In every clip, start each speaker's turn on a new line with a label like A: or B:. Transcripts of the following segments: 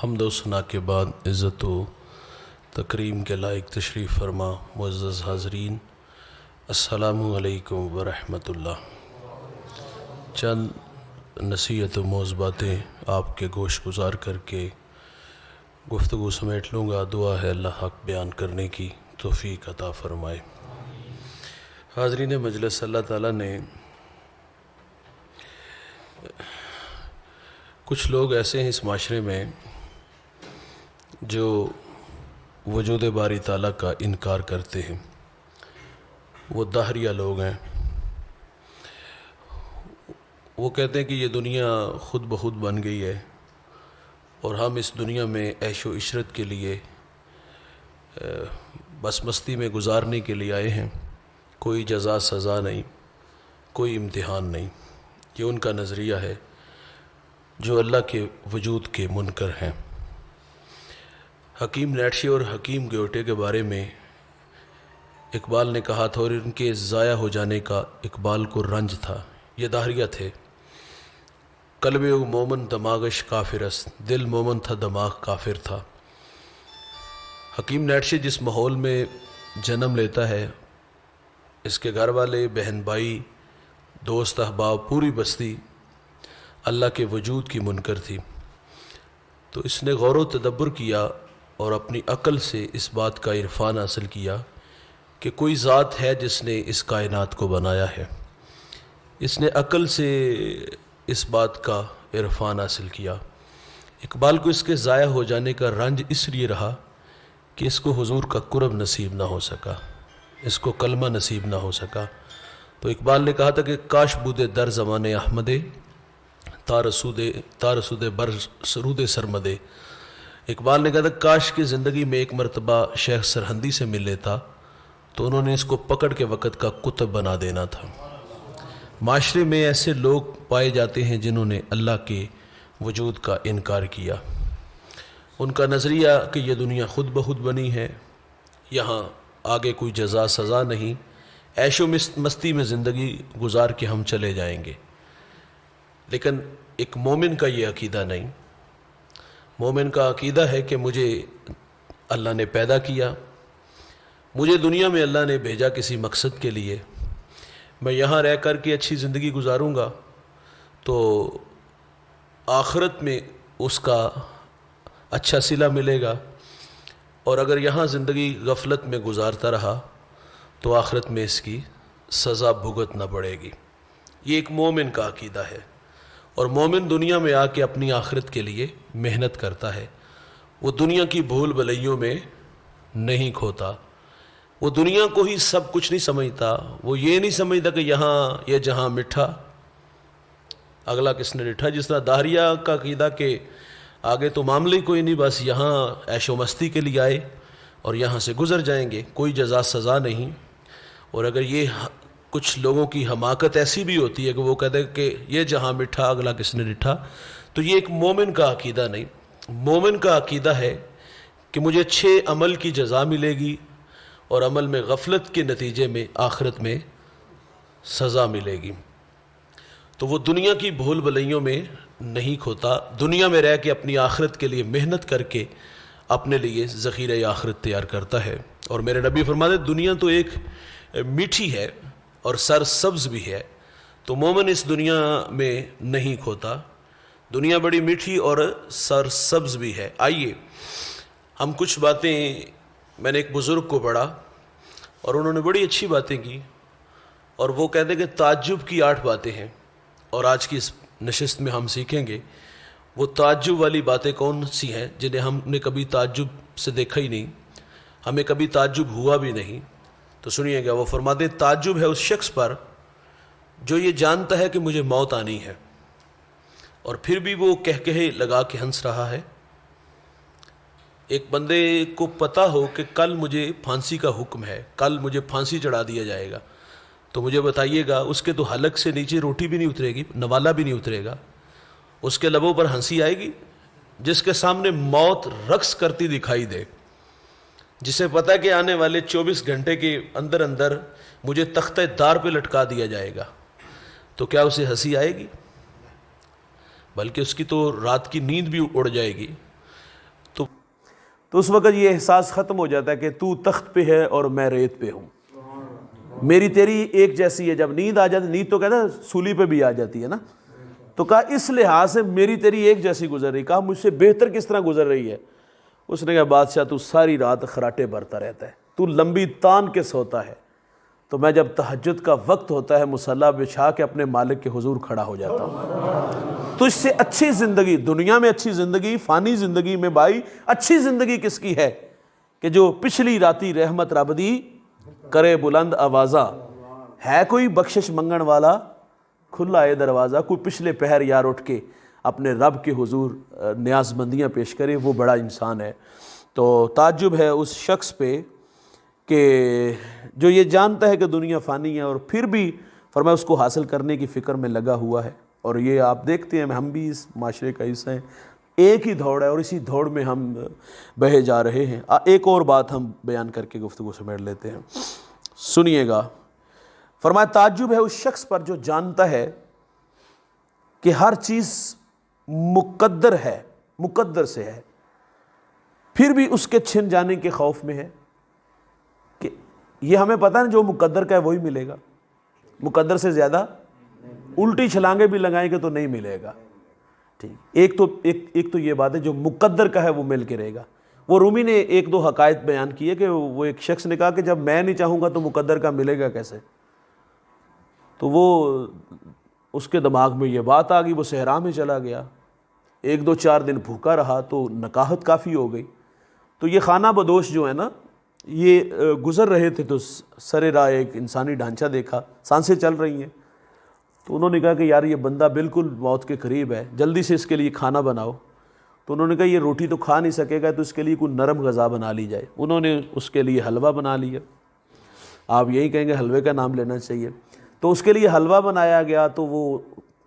A: حمد و ثنا کے بعد عزت و تکریم کے لائق تشریف فرما معزز حاضرین، السلام علیکم ورحمۃ اللہ۔ چند نصیحت و موز باتیں آپ کے گوش گزار کر کے گفتگو سمیٹ لوں گا۔ دعا ہے اللہ حق بیان کرنے کی توفیق عطا فرمائے۔ حاضرین مجلس، اللہ تعالیٰ نے کچھ لوگ ایسے ہیں اس معاشرے میں جو وجود باری تعالیٰ کا انکار کرتے ہیں، وہ دہریہ لوگ ہیں۔ وہ کہتے ہیں کہ یہ دنیا خود بخود بن گئی ہے اور ہم اس دنیا میں عیش و عشرت کے لیے بس مستی میں گزارنے کے لیے آئے ہیں، کوئی جزا سزا نہیں، کوئی امتحان نہیں۔ یہ ان کا نظریہ ہے جو اللہ کے وجود کے منکر ہیں۔ حکیم نیٹشے اور حکیم گیوٹے کے بارے میں اقبال نے کہا تھا، اور ان کے ضائع ہو جانے کا اقبال کو رنج تھا۔ یہ دہریہ تھے۔ قلب مومن دماغش کافر است، دل مومن تھا دماغ کافر تھا۔ حکیم نیٹشے جس ماحول میں جنم لیتا ہے، اس کے گھر والے، بہن بھائی، دوست احباب، پوری بستی اللہ کے وجود کی منکر تھی۔ تو اس نے غور و تدبر کیا اور اپنی عقل سے اس بات کا عرفان حاصل کیا کہ کوئی ذات ہے جس نے اس کائنات کو بنایا ہے۔ اس نے عقل سے اس بات کا عرفان حاصل کیا۔ اقبال کو اس کے ضائع ہو جانے کا رنج اس لیے رہا کہ اس کو حضور کا قرب نصیب نہ ہو سکا، اس کو کلمہ نصیب نہ ہو سکا۔ تو اقبال نے کہا تھا کہ کاش بودے در زمانے احمدے تارسود بر سرود سرمدے۔ اقبال نے کہا تھا کاش کہ زندگی میں ایک مرتبہ شیخ سرہندی سے مل لیتا تو انہوں نے اس کو پکڑ کے وقت کا کتب بنا دینا تھا۔ معاشرے میں ایسے لوگ پائے جاتے ہیں جنہوں نے اللہ کے وجود کا انکار کیا۔ ان کا نظریہ کہ یہ دنیا خود بخود بنی ہے، یہاں آگے کوئی جزا سزا نہیں، عیش و مستی میں زندگی گزار کے ہم چلے جائیں گے۔ لیکن ایک مومن کا یہ عقیدہ نہیں۔ مومن کا عقیدہ ہے کہ مجھے اللہ نے پیدا کیا، مجھے دنیا میں اللہ نے بھیجا کسی مقصد کے لیے، میں یہاں رہ کر کے اچھی زندگی گزاروں گا تو آخرت میں اس کا اچھا صلہ ملے گا، اور اگر یہاں زندگی غفلت میں گزارتا رہا تو آخرت میں اس کی سزا بھگتنا پڑے گی۔ یہ ایک مومن کا عقیدہ ہے، اور مومن دنیا میں آ کے اپنی آخرت کے لیے محنت کرتا ہے۔ وہ دنیا کی بھول بھلائیوں میں نہیں کھوتا، وہ دنیا کو ہی سب کچھ نہیں سمجھتا۔ وہ یہ نہیں سمجھتا کہ یہاں یہ جہاں مٹھا اگلا کس نے ڈٹھا، جس طرح دہریہ کا عقیدہ کہ آگے تو معاملے ہی کوئی نہیں، بس یہاں عیش و مستی کے لیے آئے اور یہاں سے گزر جائیں گے، کوئی جزا سزا نہیں۔ اور اگر یہ کچھ لوگوں کی حماقت ایسی بھی ہوتی ہے کہ وہ کہتے ہیں کہ یہ جہاں مٹھا اگلا کس نے ڈٹھا، تو یہ ایک مومن کا عقیدہ نہیں۔ مومن کا عقیدہ ہے کہ مجھے اچھے عمل کی جزا ملے گی اور عمل میں غفلت کے نتیجے میں آخرت میں سزا ملے گی۔ تو وہ دنیا کی بھول بھلائیوں میں نہیں کھوتا، دنیا میں رہ کے اپنی آخرت کے لیے محنت کر کے اپنے لیے ذخیرہ آخرت تیار کرتا ہے۔ اور میرے نبی فرماتے دنیا تو ایک میٹھی ہے اور سر سبز بھی ہے، تو مومن اس دنیا میں نہیں کھوتا۔ دنیا بڑی میٹھی اور سر سبز بھی ہے۔ آئیے ہم کچھ باتیں، میں نے ایک بزرگ کو پڑھا اور انہوں نے بڑی اچھی باتیں کی، اور وہ کہتے ہیں کہ تعجب کی 8 باتیں ہیں، اور آج کی اس نشست میں ہم سیکھیں گے وہ تعجب والی باتیں کون سی ہیں جنہیں ہم نے کبھی تعجب سے دیکھا ہی نہیں، ہمیں کبھی تعجب ہوا بھی نہیں۔ تو سنیے گا، وہ فرماتے ہیں تعجب ہے اس شخص پر جو یہ جانتا ہے کہ مجھے موت آنی ہے اور پھر بھی وہ کہے لگا کے ہنس رہا ہے۔ ایک بندے کو پتہ ہو کہ کل مجھے پھانسی کا حکم ہے، کل مجھے پھانسی چڑھا دیا جائے گا، تو مجھے بتائیے گا اس کے تو حلق سے نیچے روٹی بھی نہیں اترے گی، نوالا بھی نہیں اترے گا، اس کے لبوں پر ہنسی آئے گی؟ جس کے سامنے موت رقص کرتی دکھائی دے، جسے پتہ ہے کہ آنے والے 24 گھنٹے کے اندر اندر مجھے تختہ دار پہ لٹکا دیا جائے گا، تو کیا اسے ہنسی آئے گی؟ بلکہ اس کی تو رات کی نیند بھی اڑ جائے گی۔
B: تو اس وقت یہ احساس ختم ہو جاتا ہے کہ تو تخت پہ ہے اور میں ریت پہ ہوں، میری تیری ایک جیسی ہے. جب نیند آ جاتی، نیند تو کہتا ہے سولی پہ بھی آ جاتی ہے نا، تو کہا اس لحاظ سے میری تیری ایک جیسی گزر رہی. کہا مجھ سے بہتر کس طرح گزر رہی ہے؟ اس نے کہا بادشاہ تو ساری رات خراٹے بھرتا رہتا ہے، تو لمبی تان کے سوتا ہے، تو میں جب تہجد کا وقت ہوتا ہے مصلی بچھا کے اپنے مالک کے حضور کھڑا ہو جاتا ہوں. تو اس سے اچھی زندگی دنیا میں، اچھی زندگی فانی زندگی میں بھائی، اچھی زندگی کس کی ہے کہ جو پچھلی راتی رحمت رب دی کرے بلند آوازہ. ہے کوئی بخشش منگن والا کھلا ہے دروازہ؟ کوئی پچھلے پہر یار اٹھ کے اپنے رب کے حضور نیاز مندیاں پیش کرے، وہ بڑا انسان ہے. تو تعجب ہے اس شخص پہ کہ جو یہ جانتا ہے کہ دنیا فانی ہے اور پھر بھی فرمایا اس کو حاصل کرنے کی فکر میں لگا ہوا ہے. اور یہ آپ دیکھتے ہیں ہم بھی اس معاشرے کا حصہ ہیں، ایک ہی دوڑ ہے اور اسی دوڑ میں ہم بہے جا رہے ہیں. ایک اور بات ہم بیان کر کے گفتگو سمیٹ لیتے ہیں، سنیے گا. فرمایا تعجب ہے اس شخص پر جو جانتا ہے کہ ہر چیز مقدر ہے، مقدر سے ہے، پھر بھی اس کے چھن جانے کے خوف میں ہے. کہ یہ ہمیں پتہ ہے جو مقدر کا ہے وہی ملے گا، مقدر سے زیادہ الٹی چھلانگیں بھی لگائیں گے تو نہیں ملے گا. ٹھیک، ایک تو یہ بات ہے جو مقدر کا ہے وہ مل کے رہے گا. وہ رومی نے ایک دو حقائق بیان کیے کہ وہ ایک شخص نے کہا کہ جب میں نہیں چاہوں گا تو مقدر کا ملے گا کیسے؟ تو وہ اس کے دماغ میں یہ بات آ گئی، وہ صحرا میں چلا گیا، 1-2-4 دن بھوکا رہا تو نکاہت کافی ہو گئی. تو یہ خانہ بدوش جو ہے نا، یہ گزر رہے تھے تو سر راہ ایک انسانی ڈھانچہ دیکھا، سانسیں چل رہی ہیں. تو انہوں نے کہا کہ یار یہ بندہ بالکل موت کے قریب ہے، جلدی سے اس کے لیے کھانا بناؤ. تو انہوں نے کہا یہ روٹی تو کھا نہیں سکے گا، تو اس کے لیے کوئی نرم غذا بنا لی جائے. انہوں نے اس کے لیے حلوہ بنا لیا. آپ یہی کہیں گے حلوے کا نام لینا چاہیے. تو اس کے لیے حلوہ بنایا گیا تو وہ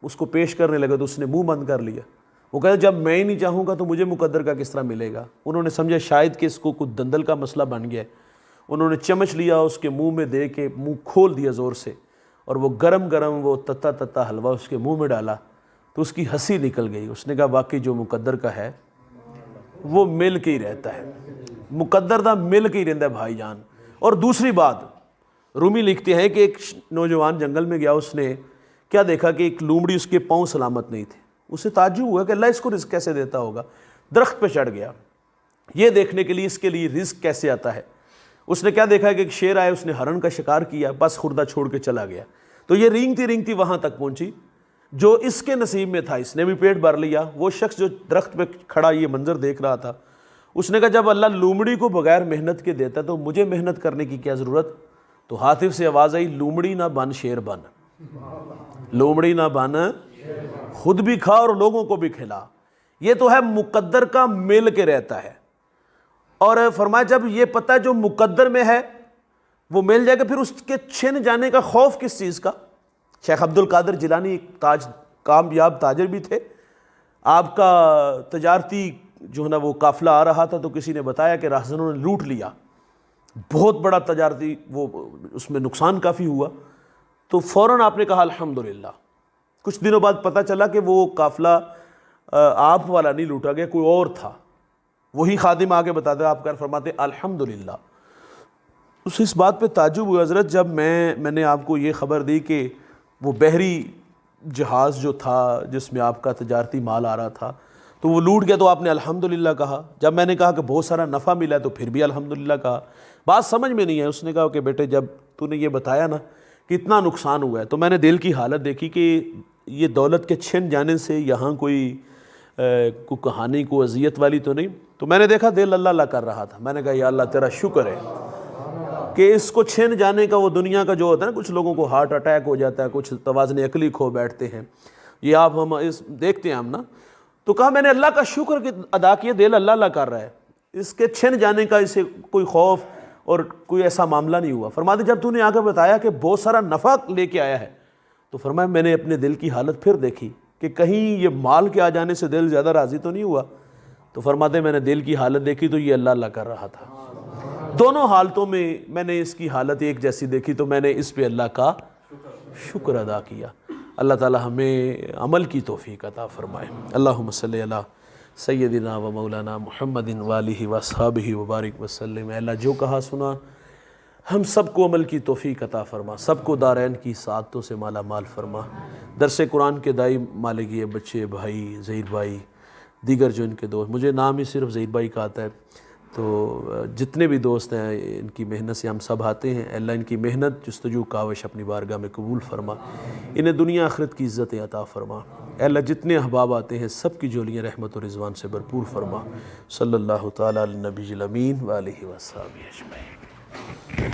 B: اس کو پیش کرنے لگا تو اس نے منہ بند کر لیا. وہ کہا جب میں ہی نہیں چاہوں گا تو مجھے مقدر کا کس طرح ملے گا؟ انہوں نے سمجھا شاید کہ اس کو کچھ دندل کا مسئلہ بن گیا ہے. انہوں نے چمچ لیا، اس کے منہ میں دے کے منہ کھول دیا زور سے، اور وہ گرم گرم وہ تتا تتا حلوہ اس کے منہ میں ڈالا تو اس کی ہنسی نکل گئی. اس نے کہا واقعی جو مقدر کا ہے وہ مل کے ہی رہتا ہے، مقدر دا مل کے ہی رہتا ہے بھائی جان. اور دوسری بات رومی لکھتے ہیں کہ ایک نوجوان جنگل میں گیا، اس نے کیا دیکھا کہ ایک لومڑی اس کے پاؤں سلامت نہیں تھے. اسے تعجب ہوا کہ اللہ اس کو رزق کیسے دیتا ہوگا. درخت پہ چڑھ گیا یہ دیکھنے کے لیے اس کے لیے رزق کیسے آتا ہے. اس نے کیا دیکھا کہ ایک شیر آیا، اس نے ہرن کا شکار کیا، بس خوردہ چھوڑ کے چلا گیا. تو یہ رینگتی رینگتی وہاں تک پہنچی جو اس کے نصیب میں تھا، اس نے بھی پیٹ بھر لیا. وہ شخص جو درخت پہ کھڑا یہ منظر دیکھ رہا تھا، اس نے کہا جب اللہ لومڑی کو بغیر محنت کے دیتا تو مجھے محنت کرنے کی کیا ضرورت؟ تو حاطف سے آواز آئی لومڑی نہ بن شیر بن، لومڑی نہ بن، خود بھی کھا اور لوگوں کو بھی کھلا. یہ تو ہے مقدر کا مل کے رہتا ہے. اور فرمایا جب یہ پتہ جو مقدر میں ہے وہ مل جائے گا، پھر اس کے چھن جانے کا خوف کس چیز کا؟ شیخ عبد القادر جیلانی ایک کامیاب تاجر بھی تھے. آپ کا تجارتی جو ہے نا وہ قافلہ آ رہا تھا تو کسی نے بتایا کہ راہزنوں نے لوٹ لیا، بہت بڑا تجارتی وہ اس میں نقصان کافی ہوا. تو فوراً آپ نے کہا الحمدللہ. کچھ دنوں بعد پتہ چلا کہ وہ قافلہ آپ والا نہیں لوٹا گیا، کوئی اور تھا. وہی خادم آگے بتاتے آپ کر فرماتے الحمدللہ. اس بات پہ تعجب ہوا حضرت جب میں نے آپ کو یہ خبر دی کہ وہ بحری جہاز جو تھا جس میں آپ کا تجارتی مال آ رہا تھا تو وہ لوٹ گیا، تو آپ نے الحمدللہ کہا. جب میں نے کہا کہ بہت سارا نفع ملا تو پھر بھی الحمدللہ کہا. بات سمجھ میں نہیں ہے. اس نے کہا کہ بیٹے جب تو نے یہ بتایا نا کہ اتنا نقصان ہوا ہے تو میں نے دل کی حالت دیکھی کہ یہ دولت کے چھن جانے سے یہاں کوئی کہانی کو اذیت والی تو نہیں. تو میں نے دیکھا دل اللہ اللہ کر رہا تھا. میں نے کہا یا اللہ تیرا شکر ہے کہ اس کو چھن جانے کا وہ دنیا کا جو ہوتا ہے نا، کچھ لوگوں کو ہارٹ اٹیک ہو جاتا ہے، کچھ توازن عقلی کھو بیٹھتے ہیں، یہ آپ ہم اس دیکھتے ہیں ہم نا. تو کہا میں نے اللہ کا شکر ادا کیا، دل اللہ اللہ کر رہا ہے، اس کے چھن جانے کا اسے کوئی خوف اور کوئی ایسا معاملہ نہیں ہوا. فرماتے جب تو نے آگے بتایا کہ بہت سارا نفع لے کے آیا ہے تو فرمایا میں نے اپنے دل کی حالت پھر دیکھی کہ کہیں یہ مال کے آ جانے سے دل زیادہ راضی تو نہیں ہوا. تو فرماتے میں نے دل کی حالت دیکھی تو یہ اللہ اللہ کر رہا تھا. دونوں حالتوں میں نے اس کی حالت ایک جیسی دیکھی تو میں نے اس پہ اللہ کا شکر ادا کیا. اللہ تعالی ہمیں عمل کی توفیق عطا فرمائے. اللہم صلی علی سیدنا و مولانا محمد والہ واصحابہ وبارک وسلم۔ اے اللہ جو کہا سنا ہم سب کو عمل کی توفیق عطا فرما، سب کو دارین کی سعادتوں سے مالا مال فرما۔ درس قرآن کے دائی مالک یہ بچے، بھائی، ظہیر بھائی، دیگر جو ان کے دوست، مجھے نام ہی صرف ظہیر بھائی کا آتا ہے، تو جتنے بھی دوست ہیں ان کی محنت سے ہم سب آتے ہیں۔ اللہ ان کی محنت جستجو کاوش اپنی بارگاہ میں قبول فرما، انہیں دنیا آخرت کی عزت عطا فرما۔ اے اللہ جتنے احباب آتے ہیں سب کی جولیاں رحمت و رضوان سے بھرپور فرما۔ صلی اللہ تعالیٰ علی النبی الامین وآلہ وصحبہ اجمعین۔